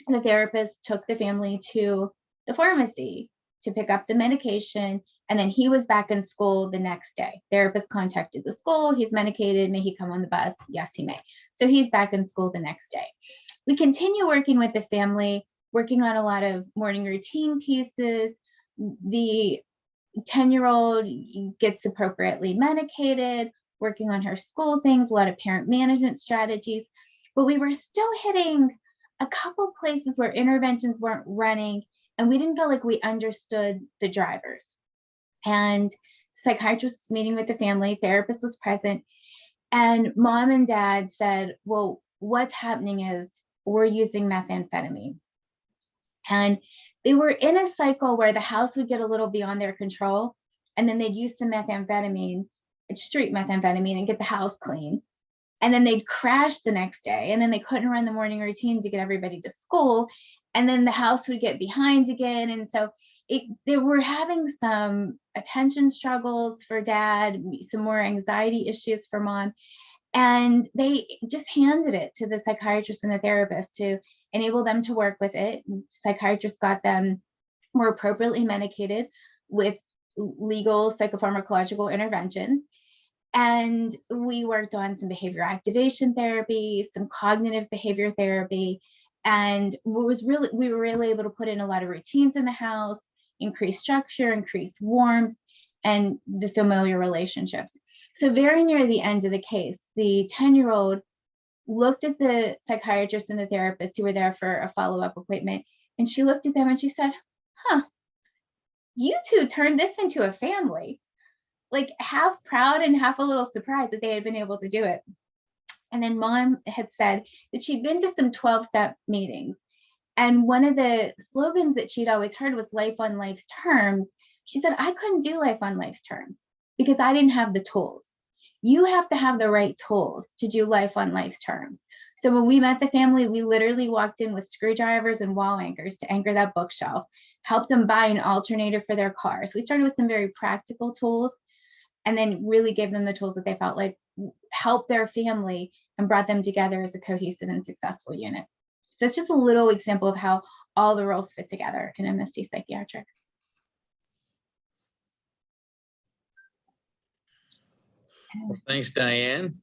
the therapist took the family to the pharmacy to pick up the medication. And then he was back in school the next day. Therapist contacted the school. He's medicated. May he come on the bus? Yes, he may. So he's back in school the next day. We continue working with the family, working on a lot of morning routine pieces. The 10-year-old gets appropriately medicated, working on her school things, a lot of parent management strategies. But we were still hitting a couple places where interventions weren't running, and we didn't feel like we understood the drivers. And psychiatrist was meeting with the family, therapist was present, and mom and dad said, well, what's happening is we're using methamphetamine. And they were in a cycle where the house would get a little beyond their control, and then they'd use some methamphetamine, street methamphetamine, and get the house clean. And then they'd crash the next day, and then they couldn't run the morning routine to get everybody to school. And then the house would get behind again. And so they were having some attention struggles for dad, some more anxiety issues for mom. And they just handed it to the psychiatrist and the therapist to enable them to work with it. Psychiatrist got them more appropriately medicated with legal psychopharmacological interventions. And we worked on some behavior activation therapy, some cognitive behavior therapy. And we were really able to put in a lot of routines in the house, increase structure, increase warmth, and the familiar relationships. So very near the end of the case, the 10-year-old looked at the psychiatrist and the therapist who were there for a follow-up appointment, and she looked at them and she said, huh, you two turned this into a family. Like half proud and half a little surprised that they had been able to do it. And then mom had said that she'd been to some 12-step meetings. And one of the slogans that she'd always heard was life on life's terms. She said, I couldn't do life on life's terms because I didn't have the tools. You have to have the right tools to do life on life's terms. So when we met the family, we literally walked in with screwdrivers and wall anchors to anchor that bookshelf, helped them buy an alternator for their cars. We started with some very practical tools and then really gave them the tools that they felt like helped their family and brought them together as a cohesive and successful unit. So it's just a little example of how all the roles fit together in MST Psychiatric. Well, thanks, Diane.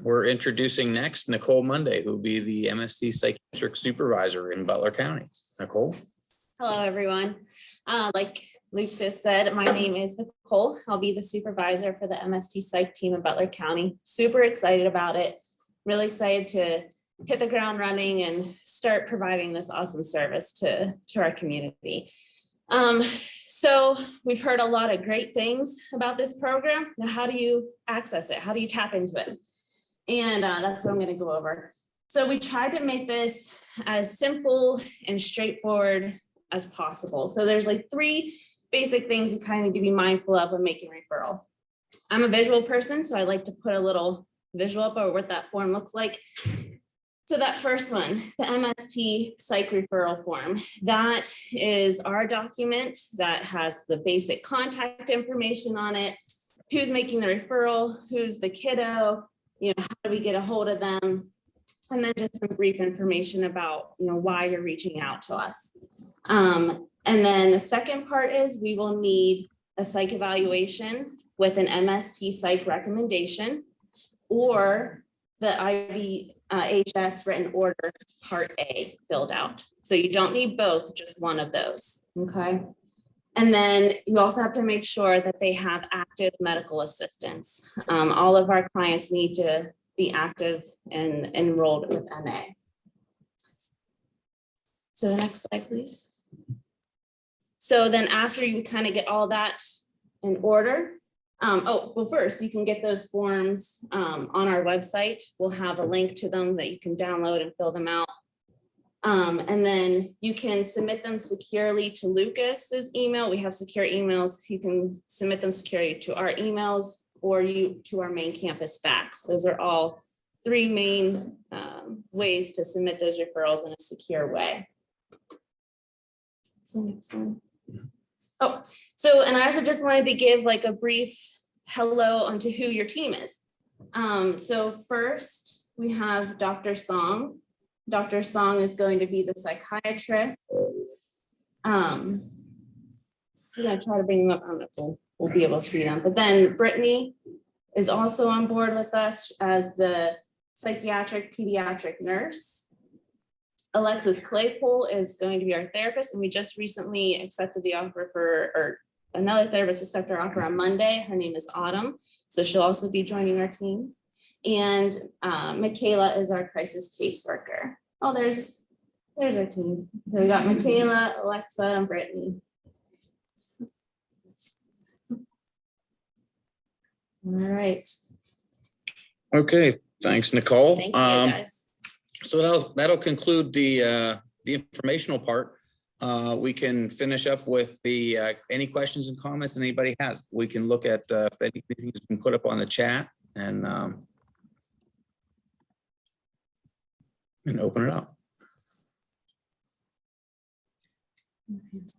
We're introducing next Nicole Monday, who will be the MST Psychiatric Supervisor in Butler County. Nicole? Hello, everyone. Like Luke just said, my name is Nicole. I'll be the supervisor for the MST Psych team in Butler County. Super excited about it. Really excited to hit the ground running and start providing this awesome service to our community. So we've heard a lot of great things about this program. Now, how do you access it? How do you tap into it? And that's what I'm going to go over. So we tried to make this as simple and straightforward as possible. So there's like 3 basic things you kind of need to be mindful of when making referral. I'm a visual person, so I like to put a little visual up over what that form looks like. So that first one, the MST Psych referral form, that is our document that has the basic contact information on it, who's making the referral, who's the kiddo, how do we get a hold of them, and then just some brief information about, why you're reaching out to us. And then the second part is we will need a psych evaluation with an MST Psych recommendation or the IVHS written order part A filled out. So you don't need both, just one of those, okay? And then you also have to make sure that they have active medical assistance. All of our clients need to be active and enrolled with MA. So the next slide, please. So then after you kind of get all that in order, well, first you can get those forms on our website. We'll have a link to them that you can download and fill them out. And then you can submit them securely to Lucas's email. We have secure emails. You can submit them securely to our emails or to our main campus fax. Those are all 3 main ways to submit those referrals in a secure way. So next one. Oh, so, and I also just wanted to give like a brief hello onto who your team is. So first we have Dr. Song. Dr. Song is going to be the psychiatrist. I'm gonna try to bring them up. I don't know if we'll be able to see them, but then Brittany is also on board with us as the psychiatric pediatric nurse. Alexis Claypool is going to be our therapist, and we just recently accepted the offer or another therapist accepted our offer on Monday. Her name is Autumn, so she'll also be joining our team. And Michaela is our crisis caseworker. Oh, there's our team. So we got Michaela, Alexa, and Brittany. All right. Okay, thanks, Nicole. Thank you, guys. So that'll conclude the informational part. We can finish up with the any questions and comments anybody has. We can look at if anything's been put up on the chat and open it up.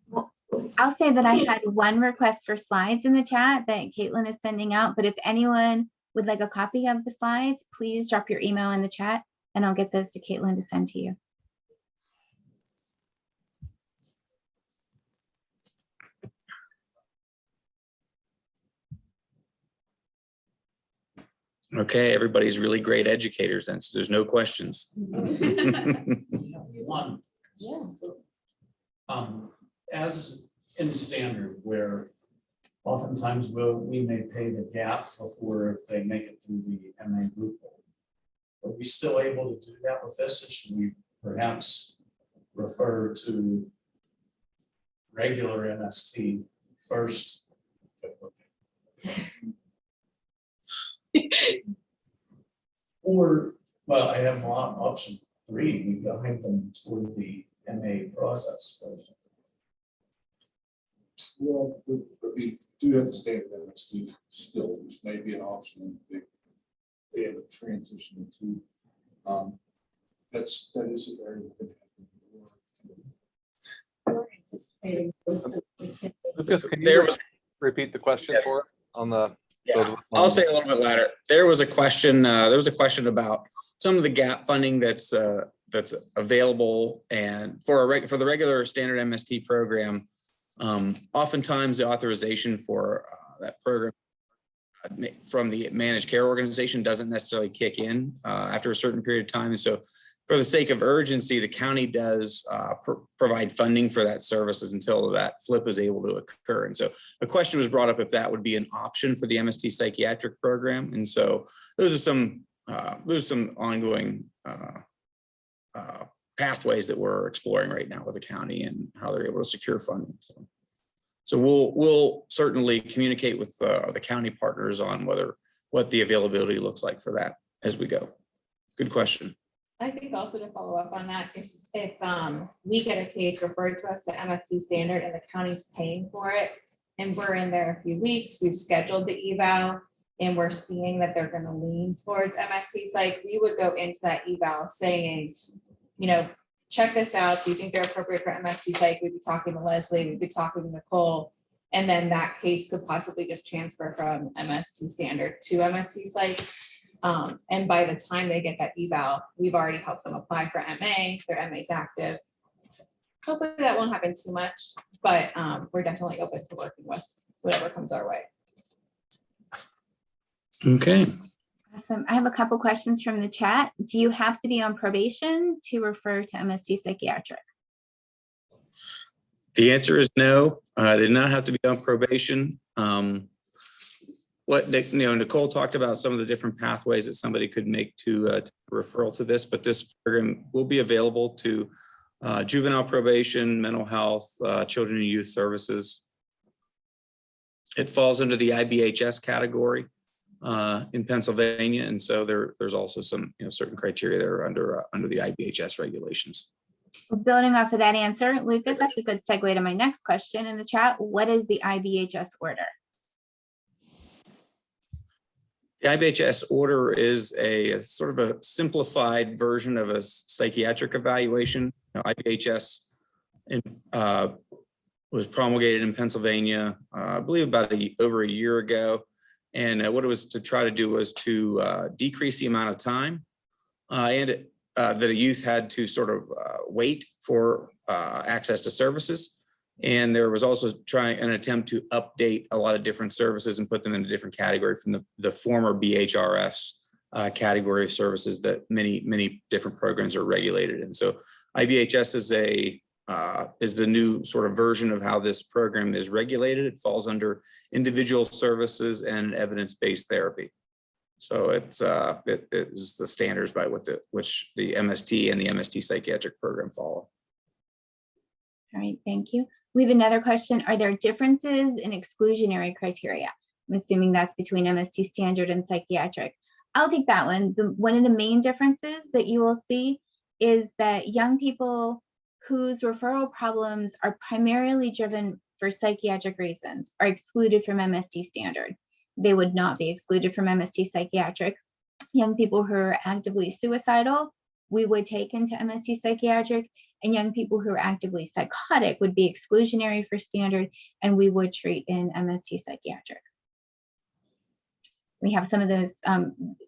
Well, I'll say that I had one request for slides in the chat that Caitlin is sending out, but if anyone would like a copy of the slides, please drop your email in the chat and I'll get those to Caitlin to send to you. Okay, everybody's really great educators then, so there's no questions. One. Yeah. As in standard, where oftentimes we may pay the gap before they make it through the MA loophole. Are we still able to do that with this, or should we perhaps refer to regular MST first? Or, well, I have option 3, we guide them toward the MA process first. Well, we do have the standard MST still, which may be an option. They have a transition to, that is an area we could Lucas, can There you was, repeat the question Yes. for us on the? yeah, I'll say a little bit louder. There was a question about some of the gap funding that's available, and for the regular standard MST program. Oftentimes the authorization for that program from the managed care organization doesn't necessarily kick in after a certain period of time. And so for the sake of urgency, the county does provide funding for that services until that flip is able to occur. And so the question was brought up if that would be an option for the MST psychiatric program. And so those are some ongoing pathways that we're exploring right now with the county and how they're able to secure funding. So we'll certainly communicate with the county partners on what the availability looks like for that as we go. Good question. I think also to follow up on that, if we get a case referred to us to MST standard and the county's paying for it, and we're in there a few weeks, we've scheduled the eval, and we're seeing that they're gonna lean towards MST psych, we would go into that eval saying, check this out. Do you think they're appropriate for MST psych? We'd be talking to Leslie, we'd be talking to Nicole. And then that case could possibly just transfer from MST standard to MST psych. And by the time they get that eval, we've already helped them apply for MA, their MA is active. Hopefully that won't happen too much, but we're definitely open to working with whatever comes our way. Okay. Awesome. I have a couple questions from the chat. Do you have to be on probation to refer to MST psychiatric? The answer is no. They did not have to be on probation. Nicole talked about some of the different pathways that somebody could make to referral to this, but this program will be available to juvenile probation, mental health, children and youth services. It falls under the IBHS category in Pennsylvania, and so there's also some certain criteria that are under the IBHS regulations. Well, building off of that answer, Lucas, that's a good segue to my next question in the chat. What is the IBHS order? The IBHS order is a sort of a simplified version of a psychiatric evaluation. IBHS was promulgated in Pennsylvania, I believe about over a year ago. And what it was to try to do was to decrease the amount of time that a youth had to sort of wait for access to services. And there was also an attempt to update a lot of different services and put them in a different category from the former BHRS category of services that many different programs are regulated. And so IBHS is the new sort of version of how this program is regulated. It falls under individual services and evidence-based therapy. So it is the standards by which the MST and the MST psychiatric program follow. All right, thank you. We have another question. Are there differences in exclusionary criteria? I'm assuming that's between MST standard and psychiatric. I'll take that one. One of the main differences that you will see is that young people whose referral problems are primarily driven for psychiatric reasons are excluded from MST standard. They would not be excluded from MST psychiatric. Young people who are actively suicidal, we would take into MST psychiatric, and young people who are actively psychotic would be exclusionary for standard, and we would treat in MST psychiatric. We have some of those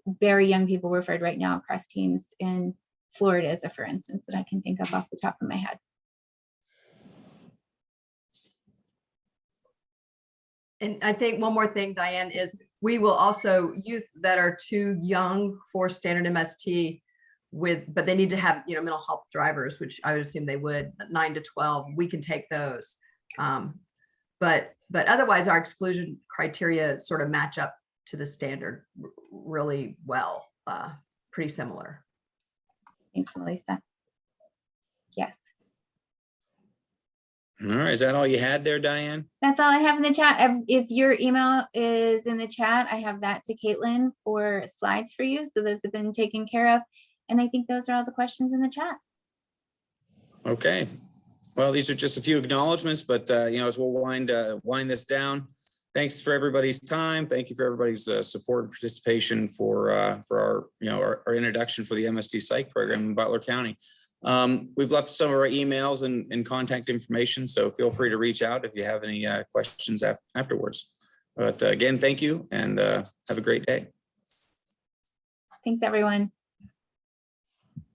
very young people referred right now across teams in Florida, as a for instance, that I can think of off the top of my head. And I think one more thing, Diane, is we will also, youth that are too young for standard MST but they need to have, mental health drivers, which I would assume they would, 9 to 12, we can take those. But otherwise our exclusion criteria sort of match up to the standard really well, pretty similar. Thanks, Melissa. Yes, All right, is that all you had there, Diane? that's all I have in the chat. If your email is in the chat, I have that to Caitlin for slides for you. So those have been taken care of. And I think those are all the questions in the chat. Okay. Well, these are just a few acknowledgements, but as we'll wind this down, thanks for everybody's time. Thank you for everybody's support and participation for our introduction for the MST Psych program in Butler County. We've left some of our emails and contact information, so feel free to reach out if you have any questions afterwards. But again, thank you and have a great day. Thanks, everyone.